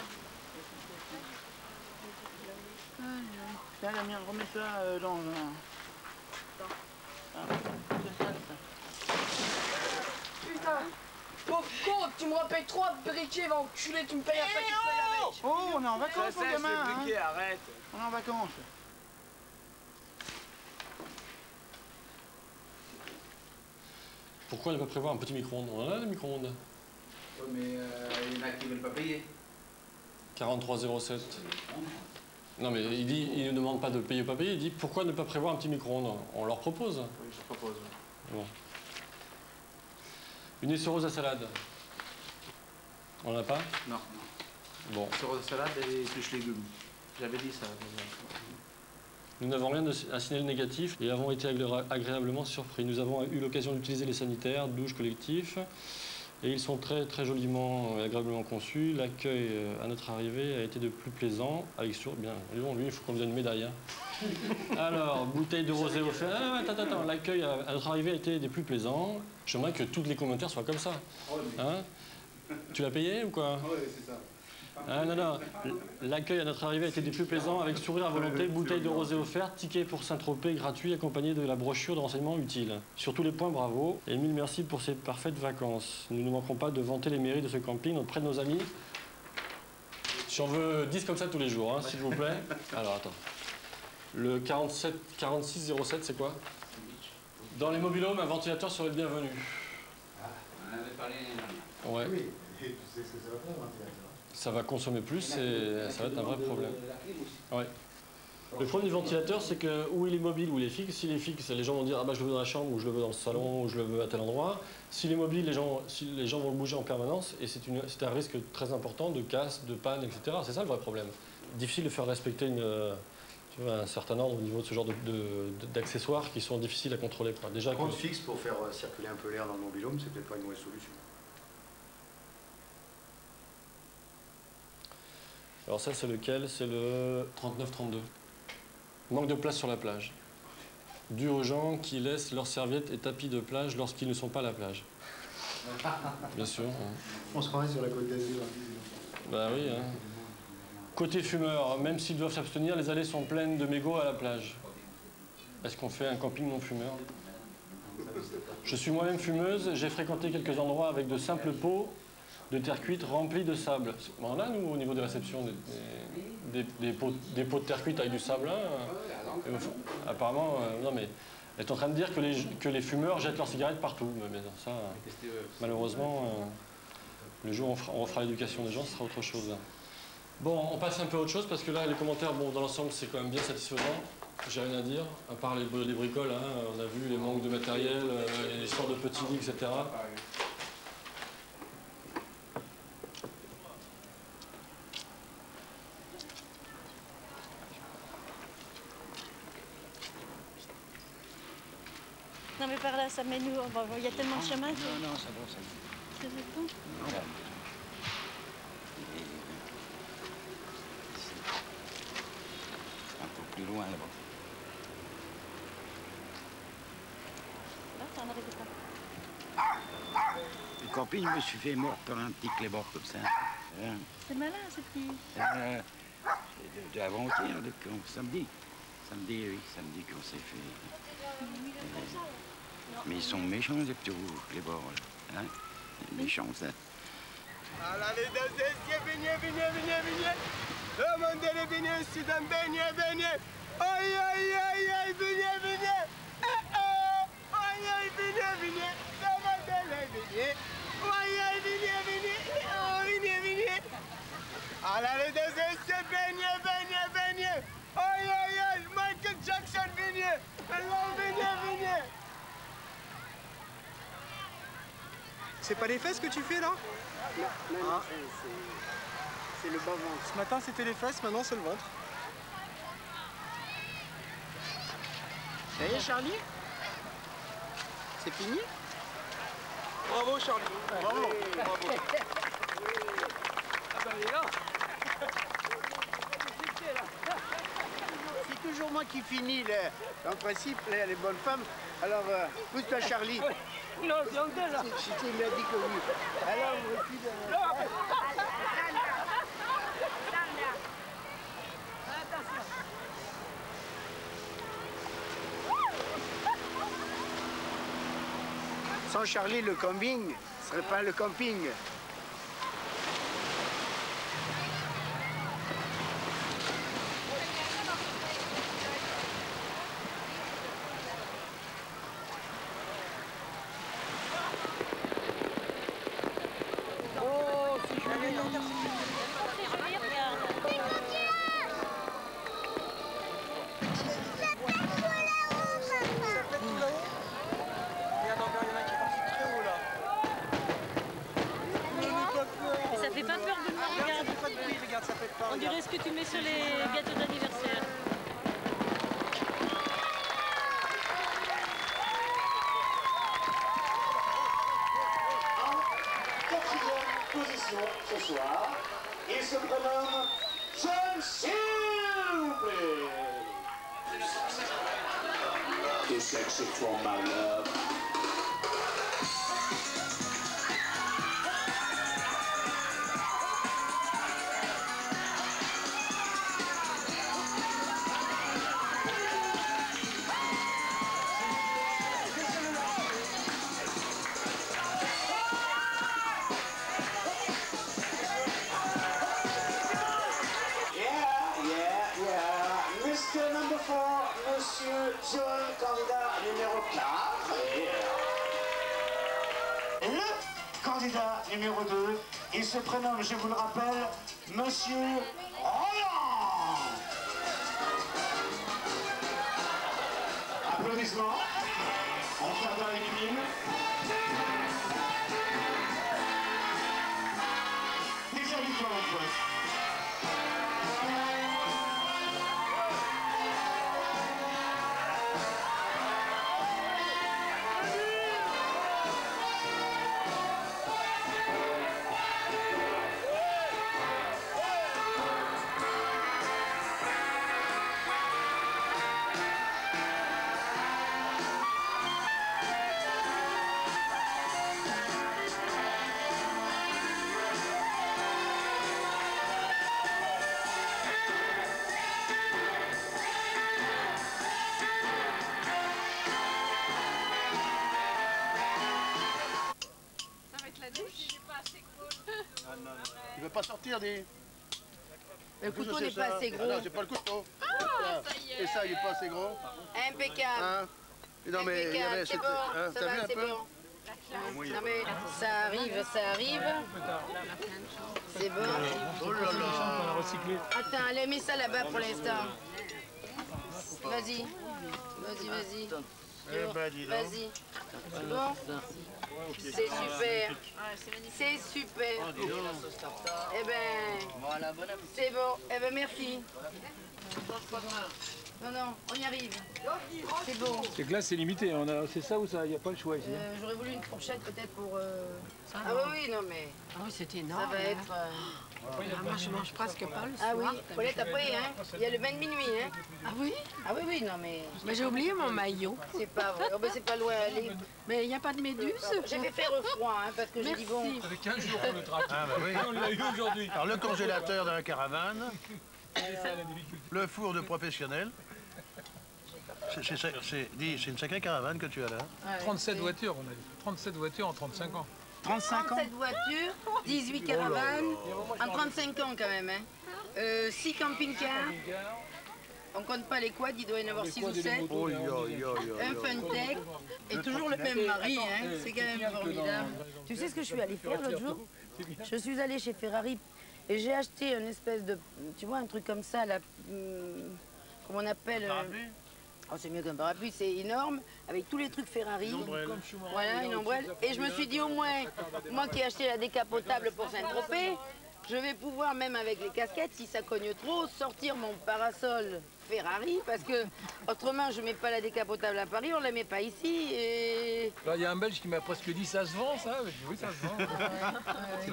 Tiens, Damien, remets ça dans un... C'est sale, ça.
Putain! Pauvre con, tu me rappelles trop à briquet, va enculer, tu me payes après qu'il paye avec!
Oh, on est en vacances, mon gamin,
le briquet,
hein.
arrête.
On est en vacances.
Pourquoi ne pas prévoir un petit micro-ondes? On en a des micro-ondes.
Oui, mais il y en a qui ne veulent pas payer.
4307. Non, mais il ne demande pas de payer ou pas payer, il dit pourquoi ne pas prévoir un petit micro-ondes? On leur propose.
Oui, je propose.
Bon. Une essereuse à salade. On n'en a pas?
Non.
Bon.
Essereuse à salade et fiches légumes. J'avais dit ça.
Nous n'avons rien à signaler négatif et avons été agréablement surpris. Nous avons eu l'occasion d'utiliser les sanitaires, douches collectifs, et ils sont très joliment et agréablement conçus. L'accueil à notre arrivée a été de plus plaisant, avec bien, lui, il faut qu'on lui donne une médaille. Hein. Alors, bouteille de rosé offerte. Ah, attends, l'accueil à notre arrivée a été des plus plaisants. J'aimerais que tous les commentaires soient comme ça. Hein? Tu l'as payé ou quoi?
Oui, c'est ça.
Ah non, l'accueil à notre arrivée a été des plus plaisants, avec sourire à volonté, bouteille de rosé offerte, ticket pour Saint-Tropez gratuit, accompagné de la brochure de renseignements utiles. Sur tous les points, bravo, et mille merci pour ces parfaites vacances. Nous ne manquerons pas de vanter les mérites de ce camping auprès de nos amis. J'en veux 10 comme ça tous les jours, hein, s'il vous plaît. Alors, attends. Le 4607, c'est quoi? Dans les mobilhomes, un ventilateur serait le bienvenu.
Ah, on en avait parlé l'année
dernière. Ouais.
Oui, et tu sais ce que ça va faire, un ventilateur?
Ça va consommer plus et ça va être un vrai problème. Ouais. Le problème du ventilateur, c'est que où il est mobile ou il est fixe. S'il est fixe, les gens vont dire ah bah je le veux dans la chambre ou je le veux dans le salon ou je le veux à tel endroit. S'il est mobile, les gens vont le bouger en permanence et c'est un risque très important de casse, de panne, etc. C'est ça le vrai problème. Difficile de faire respecter tu vois, un certain ordre au niveau de ce genre d'accessoires qui sont difficiles à contrôler, quoi. Déjà
Compte fixe pour faire circuler un peu l'air dans le mobil-home, c'est peut-être pas une mauvaise solution.
Alors ça, c'est lequel? C'est le 39-32. Manque de place sur la plage. Dû aux gens qui laissent leurs serviettes et tapis de plage lorsqu'ils ne sont pas à la plage. Bien sûr. Hein.
On se croirait sur la Côte d'Azur.
Bah oui. Hein. Côté fumeurs, même s'ils doivent s'abstenir, les allées sont pleines de mégots à la plage. Est-ce qu'on fait un camping non fumeur? Je suis moi-même fumeuse, j'ai fréquenté quelques endroits avec de simples pots de terre cuite remplis de sable. Bon, là, nous, au niveau des réceptions, des pots de terre cuite avec du sable, hein, apparemment, non mais, elle est en train de dire que les fumeurs jettent leurs cigarettes partout. Mais ça, malheureusement, le jour où on fera l'éducation des gens, ce sera autre chose. Bon, on passe un peu à autre chose, parce que là, les commentaires, bon, dans l'ensemble, c'est quand même bien satisfaisant. J'ai rien à dire, à part les bricoles, hein, on a vu les manques de matériel, les histoires de petits lits, etc.
Non mais par là, ça mène où? Il y a tellement de chemins.
Non, ça va, ça va.
C'est tout.
Voilà. Un peu plus loin là-bas.
Là, ça n'en arrive pas.
Le camping, je me suis fait mort par un petit clébard comme ça. Hein.
C'est malin, ce petit.
De avant-hier, samedi. Samedi, oui, samedi qu'on s'est fait. Mais ils sont méchants, les petits clébards. Hein? Méchants, ça.
Alors les deux essiers, venez. Demandez-les, venez ici, venez. Aïe, venez. Aïe, venez. Demandez-les, venez. Aïe, venez. Alors les deux essiers, venez. Aïe, Michael Jackson, venez. Venez. C'est pas les fesses que tu fais là?
Non, c'est le bas-ventre.
Ce matin c'était les fesses, maintenant c'est le ventre.
Ça y est, Charlie? C'est fini?
Bravo Charlie, bravo.
Ah ben, il est là. C'est toujours moi qui finis, en principe, les bonnes femmes. Alors, pousse-toi Charlie.
Non, c'est anglais là.
Si tu m'as dit que oui. Alors, on recule. Sans Charlie, le camping ne serait pas le camping.
On dirait ce que tu mets sur les gâteaux d'anniversaire.
En quatrième position ce soir, il se prénomme John Silver. Too sexy for my love. Mr. Number 4, Monsieur John, candidat numéro 4. Et le candidat numéro 2, il se prénomme, je vous le rappelle, Monsieur Roland. Applaudissements. On fait dans les mines. Déjà victoire en poste.
sortir, dis.
Le couteau n'est pas assez gros.
Ah non, c'est pas le couteau.
Ah, ça y est.
Et ça, il est pas assez gros.
Impeccable.
Hein? Non, mais il y avait...
C'est bon,
hein,
ça
t'as vu
va,
un
c'est
peu?
bon. Non mais ça arrive, ça arrive. C'est bon.
Oh là là.
Attends, allez, mets ça là-bas pour l'instant. Vas-y. Vas-y, vas-y.
Eh ben, dis donc.
Vas-y. C'est bon? C'est super. C'est super. Eh ben, c'est bon. Eh ben, merci. Non, non, on y arrive. C'est bon.
C'est que là, c'est limité. C'est ça ou ça? Il n'y a pas le choix ici.
J'aurais voulu une fourchette peut-être pour... Ah oui, oui, non mais...
Ah oui, c'est énorme.
Ça va être...
Moi, je mange presque pas le soir.
Ah oui, Paulette, après, hein, il y a le bain de minuit, hein.
Ah oui?
Ah oui, oui, non mais...
Mais j'ai oublié mon maillot.
C'est pas vrai. Oh, ben, c'est pas loin à aller.
Mais il n'y a pas de méduse?
J'ai fait faire froid, hein, parce que j'ai dit bon...
Ça fait 15 jours qu'on le traque.
Ah bah oui.
On l'a eu aujourd'hui.
Alors, le congélateur dans la caravane, le four de professionnel. C'est une sacrée caravane que tu as là.
37 voitures, on a dit. 37 voitures en 35 ans.
37 voitures, 18 caravanes, en 35 ans quand même, hein. 6 camping-cars. On compte pas les quads, il doit y en avoir 6 ou 7. Un Funtech, et toujours le même mari, hein. C'est quand même formidable. Tu sais ce que je suis allée faire l'autre jour? Je suis allée chez Ferrari et j'ai acheté une espèce de, tu vois, un truc comme ça, là, comment on appelle oh, c'est mieux qu'un parapluie, c'est énorme, avec tous les trucs Ferrari. Voilà, une ombrelle. Et je me suis dit au moins, moi qui ai acheté la décapotable pour Saint-Tropez, je vais pouvoir, même avec les casquettes, si ça cogne trop, sortir mon parasol Ferrari, parce que autrement je mets pas la décapotable à Paris, on la met pas ici. Et...
Là, il y a un Belge qui m'a presque dit ça se vend, ça. Je dis, oui, ça se vend.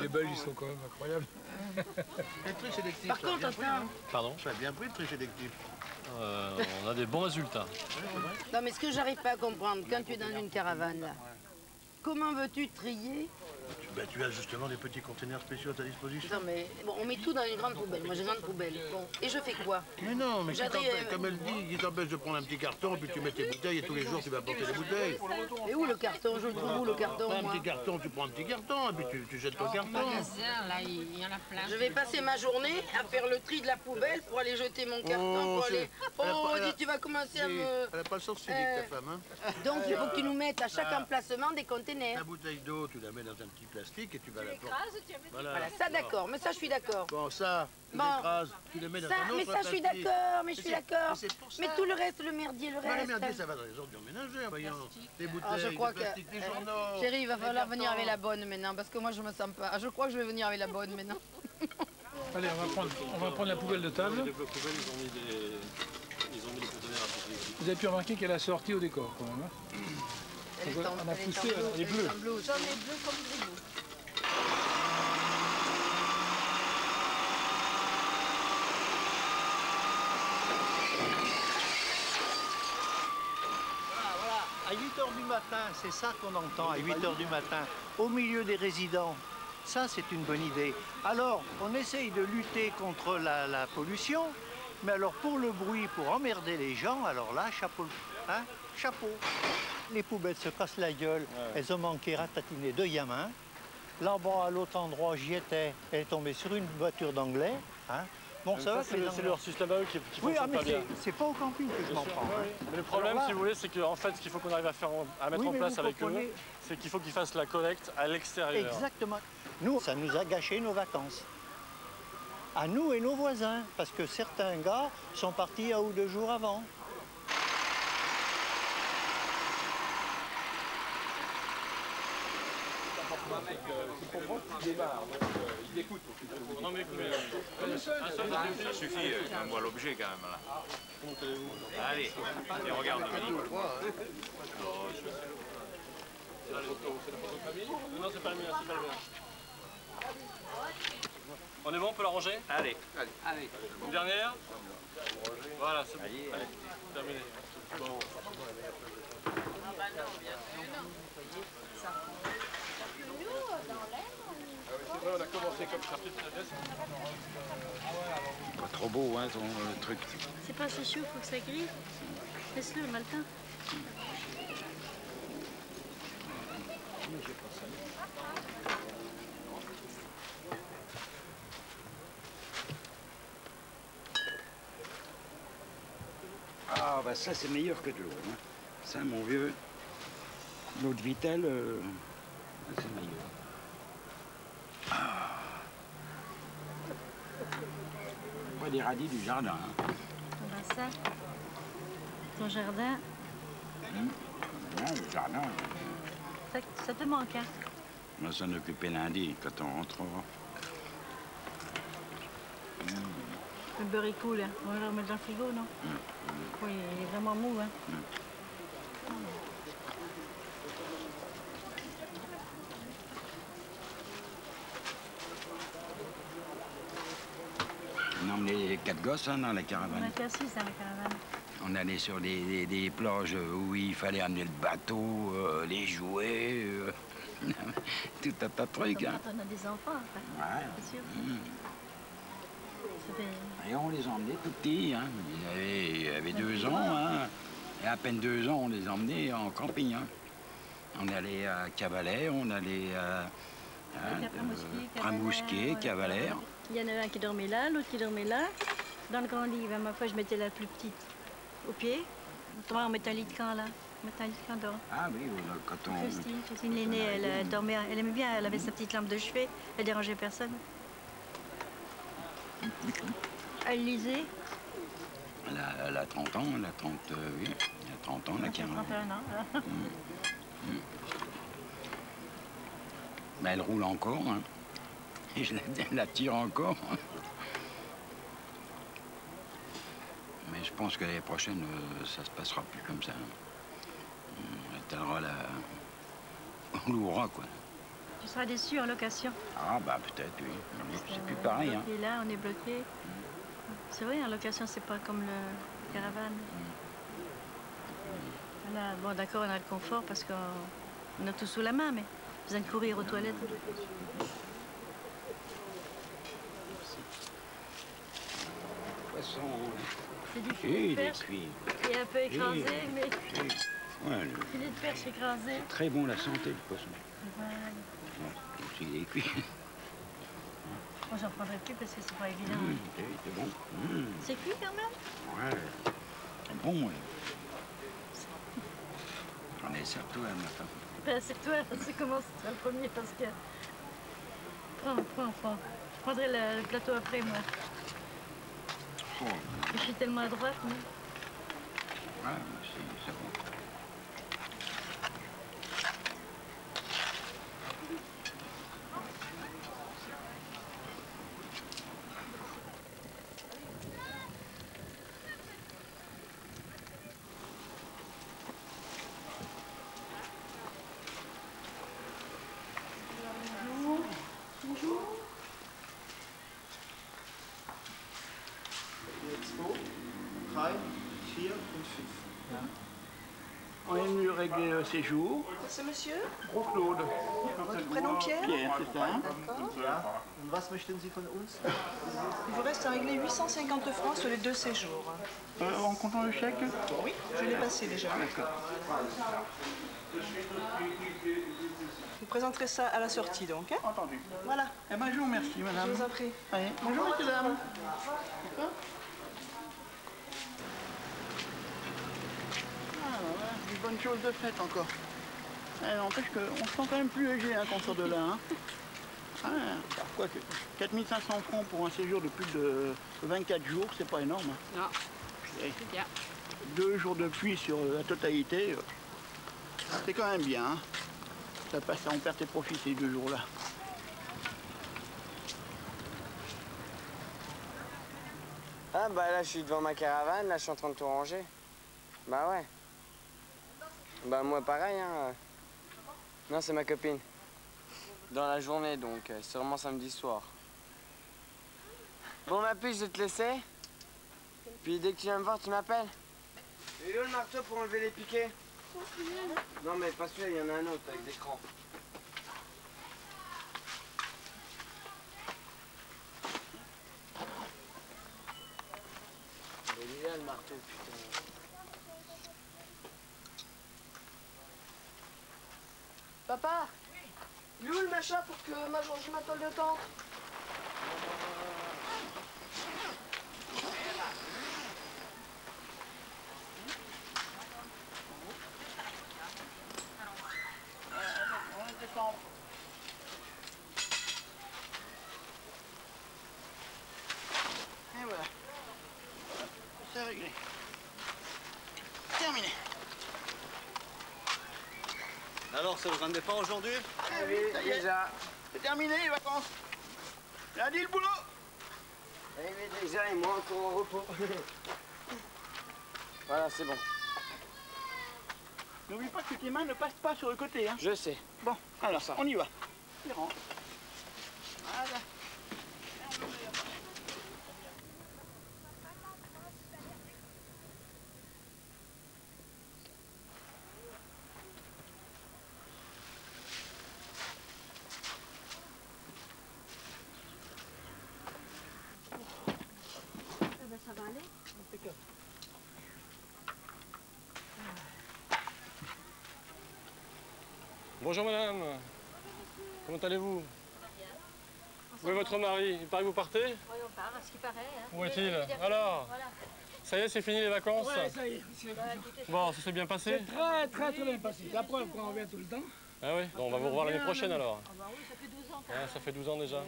Les Belges, ils sont quand même incroyables.
Le tri sélectif.
Par contre, attends.
Pardon?
Ça a bien pris le tri sélectif.
On a des bons résultats.
Non, mais ce que j'arrive pas à comprendre, quand tu es dans une caravane, là, comment veux-tu trier?
Tu as justement des petits containers spéciaux à ta disposition.
Non, mais bon, on met tout dans une grande poubelle. Moi, j'ai une grande poubelle. Bon, et je fais quoi?
Mais non, mais comme elle dit, il t'empêche de prendre un petit carton, puis tu mets tes bouteilles et tous les jours tu vas porter les bouteilles.
Et où le carton? Je le trouve où le carton?
Un petit carton, tu prends un petit carton et puis tu jettes ton carton.
Là, il y en a plein.
Je vais passer ma journée à faire le tri de la poubelle pour aller jeter mon carton. Pour aller... Oh, dis, tu vas commencer à me...
Elle n'a pas le sens civique, ta femme. Hein.
Donc, il faut que tu nous mettes à chaque emplacement des containers.
La bouteille d'eau, tu la mets dans un petit plastique et tu vas la porter.
Voilà, ça d'accord, mais ça je suis d'accord.
Bon, ça, tu l'écrases, tu le mets dans un autre
mais ça je suis
plastique.
d'accord, mais je suis d'accord.
Mais
tout le reste, le merdier, le reste.
Le merdier, ça va dans les ordures ménagères, voyons. Des bouteilles,
je crois
des plastiques, des journaux.
Chérie, il va falloir venir avec la bonne maintenant, parce que moi je me sens pas. Je crois que je vais venir avec la bonne maintenant.
Allez, on va prendre la poubelle de table.
Les poubelles, ils ont mis des conteneurs à porter.
Vous avez pu remarquer qu'elle a sorti au décor quand même. Hein. On a poussé, elle est bleue.
J'en ai bleu comme du bleu.
À 8h du matin, c'est ça qu'on entend, à 8h du matin, au milieu des résidents. Ça, c'est une bonne idée. Alors, on essaye de lutter contre la pollution, mais alors pour le bruit, pour emmerder les gens, alors là, chapeau. Hein, chapeau. Les poubelles se cassent la gueule, elles ont manqué ratatiner 2 gamins. Là-bas, à l'autre endroit, j'y étais, elle est tombée sur une voiture d'anglais. Hein. Bon, ça va,
c'est leur système à eux qui
oui,
fonctionne pas bien.
C'est pas au camping que je m'en prends. Hein.
Mais le problème, si vous voulez, c'est qu'en fait, ce qu'il faut qu'on arrive à mettre en place avec eux, c'est qu'il faut qu'ils fassent la collecte à l'extérieur.
Exactement. Nous, ça nous a gâché nos vacances. À nous et nos voisins, parce que certains gars sont partis 1 ou 2 jours avant.
C'est pour moi qu'il démarre, donc il écoute.
Non mais
ça suffit, on voit l'objet quand même là. Allez, et regarde Dominique.
C'est la photo de famille? Non, c'est pas le mien, c'est pas le mien. On est bon, on peut la ranger?
Allez.
Une dernière? Voilà, c'est bon. Allez, terminé. Bon.
C'est vrai, on a commencé comme ça.
Pas trop beau, hein, ton truc.
C'est pas assez chaud, faut que ça grille. Laisse-le, Maltin.
Ah, bah ça, c'est meilleur que de l'eau. Hein. Ça, mon vieux, l'eau de Vittel, c'est meilleur. Ah. Pas des radis du jardin. Hein.
Ben ça, ton jardin,
Non, le jardin.
ça te manque, hein?
On va s'en occuper lundi, quand on rentrera.
Le beurre est cool, hein? On va le remettre dans le frigo, non? Oui, il est vraiment mou, hein?
On a emmené les 4 gosses hein, dans la caravane.
On était assis dans la caravane.
On allait sur des plages où il fallait amener le bateau, les jouets, tout un tas de trucs. Hein.
Quand on a des enfants, enfin.
Ouais.
C'est sûr.
Et on les emmenait tout petits. Hein. Ils avaient 2 ans. Hein. Et à peine 2 ans, on les emmenait en camping. Hein. On allait à Cavalère, on allait à Pramousquet, Cavalère.
Il y en avait un qui dormait là, l'autre qui dormait là. Dans le grand lit, ma foi, je mettais la plus petite au pied. Autrement, on mettait un lit de camp là. On mettait un lit de camp dehors.
Ah oui, quand on...
Christine l'aînée, elle dormait, elle aimait bien, elle avait sa petite lampe de chevet, elle dérangeait personne. Elle lisait.
Elle a 30 ans, elle a 30, oui, elle a 30 ans, elle a 40 ans.
31 ans.
Mais elle roule encore, hein. Et je la tire encore. Mais je pense que l'année prochaine, ça se passera plus comme ça. Elle tellera la... On louera, quoi.
Tu seras déçu en location.
Ah, bah peut-être, oui. C'est plus pareil, hein.
Et là, on est bloqué. C'est vrai, en location, c'est pas comme le caravane. Là, bon, d'accord, on a le confort parce qu'on a tout sous la main, mais besoin de courir aux toilettes. C'est difficile de perche. Il est un peu écrasé, mais
Ouais,
filet de perche écrasé.
très bon la santé, le poisson.
Voilà.
Ouais, aussi, il est cuit.
Moi, j'en prendrai plus parce que c'est pas évident.
C'est bon.
C'est cuit quand même?
Ouais, c'est bon. Ouais. J'en ai surtout à ma femme.
Ben, c'est toi, c'est comment c'est toi le premier parce que... Prends. Je prendrai le plateau après, moi.
Oh.
Je suis tellement à droite, moi.
Ouais, c'est bon.
Bonjour. Jetzt so. 3, 4 und 5. Ja.
On est venu régler le séjour.
C'est monsieur?
Gros Claude.
Votre prénom Pierre?
Pierre, c'est ça.
D'accord. Ja. Und was möchten Sie von uns? Il vous reste à régler 850 francs sur les 2 séjours.
En comptant le chèque?
Oui, je l'ai passé déjà.
D'accord.
Vous présenterez ça à la sortie donc. Hein?
Entendu.
Voilà.
Eh ben, je vous remercie, madame.
Je vous en prie.
Allez, bonjour, messieurs, dames.
D'accord.
Ah, voilà, des bonnes choses de fête encore. N'empêche qu'on se sent quand même plus léger hein, quand on sort de là. Hein. Ah, quoi que 4 500 francs pour un séjour de plus de 24 jours, c'est pas énorme. Hein.
Non,
Et
c'est bien.
2 jours de pluie sur la totalité, c'est quand même bien. Hein. Ça passe, on perd tes profits ces 2 jours-là.
Ah bah là je suis devant ma caravane, là je suis en train de tout ranger. Bah ouais. Bah moi pareil hein. Non c'est ma copine. Dans la journée donc, sûrement samedi soir. Bon ma puce je vais te laisser. Puis dès que tu viens me voir tu m'appelles. Et où le marteau pour enlever les piquets? Non mais pas celui-là, il y en a un autre avec des crans. Il est là le marteau, putain.
Papa, il est où le machin pour que je ma toile de tente?
réglé. Terminé.
Alors, c'est le grand départ aujourd'hui?
Oui, ça y est.
déjà.
C'est terminé les vacances. Lundi le boulot.
Eh oui, déjà, et moi encore en repos. Voilà, c'est bon.
N'oublie pas que tes mains ne passent pas sur le côté. Hein.
Je sais.
Bon, alors ça, on y va. Il rentre. Voilà.
Ça va aller?
Bonjour madame. Comment allez-vous? Où est votre mari? Il paraît que vous partez?
Oui, on part, à ce qui paraît. Hein.
Où est-il? Alors?
Voilà.
Ça y est, c'est fini les vacances?
Ouais, ça y est.
Bon, ça s'est bien passé?
C'est très bien passé. La preuve qu'on revient tout le temps.
Ah oui? Bon, on va vous revoir l'année prochaine alors.
Ah bah oui, ça fait 12 ans.
Ah, ça fait 12 ans déjà.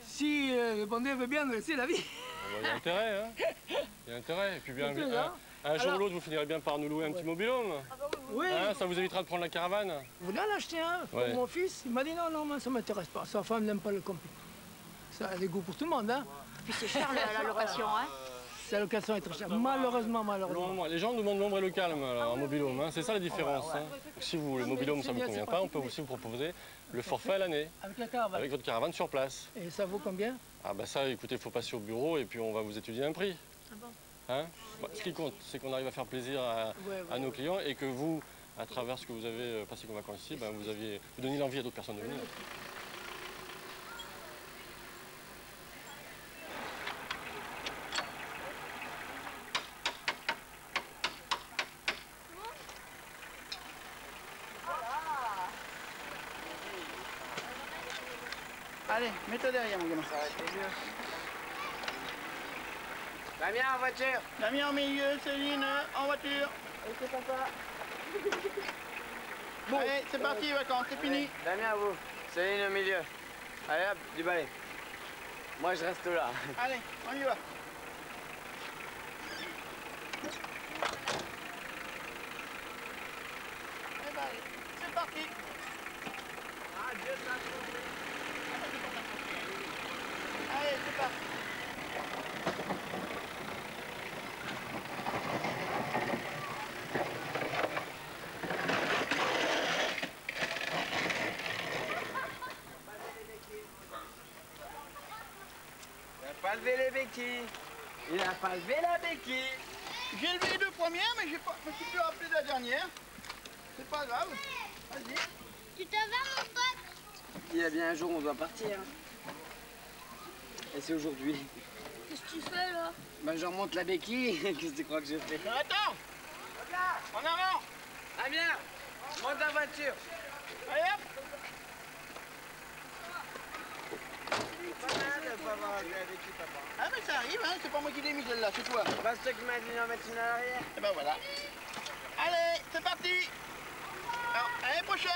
Si le bon Dieu veut bien nous laisser la vie.
Il y a intérêt, hein? Il y a intérêt. Et puis bien, un jour ou l'autre, vous finirez bien par nous louer un petit mobil-home.
Oui.
Hein, ça vous évitera de prendre la caravane.
Vous voulez en acheter un pour
Ouais.
mon fils? Il m'a dit non, moi ça m'intéresse pas. Sa femme n'aime pas le camping. Ça a des goûts pour tout le monde, hein.
Puis c'est cher la location, hein.
La location est très chère, malheureusement.
Les gens nous demandent l'ombre et le calme en mobil-home, hein. C'est ça la différence. Hein. Si vous, le mobil-home, ça ne vous convient pas, on peut aussi vous proposer le forfait à l'année.
Avec la caravane.
Avec votre caravane sur place.
Et ça vaut combien?
Ah bah ça, écoutez, il faut passer au bureau et puis on va vous étudier un prix.
Ah bon?
Hein? Bah, ce qui compte, c'est qu'on arrive à faire plaisir à nos clients et que vous, à travers ce que vous avez passé comme vacances ici, ben, vous donniez l'envie à d'autres personnes de venir.
Allez, mets-toi derrière, mon gamin.
Damien en voiture.
Damien en milieu, Céline en voiture.
Ok, papa.
Bon. Allez, c'est parti, les vacances, c'est fini.
Damien, vous. Céline au milieu. Allez hop, du balai. Moi, je reste là.
Allez, on y va. Eh ben, allez, c'est parti. Ah, Dieu, ça Allez, c'est parti.
Il n'a pas levé les béquilles. Il n'a pas levé la béquille.
J'ai levé les deux premières, mais je me suis plus rappelé de la dernière. C'est pas grave. Vas-y.
Tu te vas, mon pote?
Il y a bien un jour où on doit partir. Et c'est aujourd'hui.
Qu'est-ce que tu fais, là?
Ben, je remonte la béquille. Qu'est-ce que tu crois que je fais?
Attends! En avant!
Damien, monte la voiture.
Allez hop!
Pas mal de pas avoir levé la béquille, papa.
Ah mais ça arrive, hein, c'est pas moi qui l'ai mis celle-là, c'est toi.
Bah, c'est toi qui m'as dit d'en mettre une à l'arrière.
Et ben voilà. Allez, c'est parti! Alors, à l'année prochaine!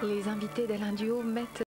Les invités d'Alain Duhaut mettent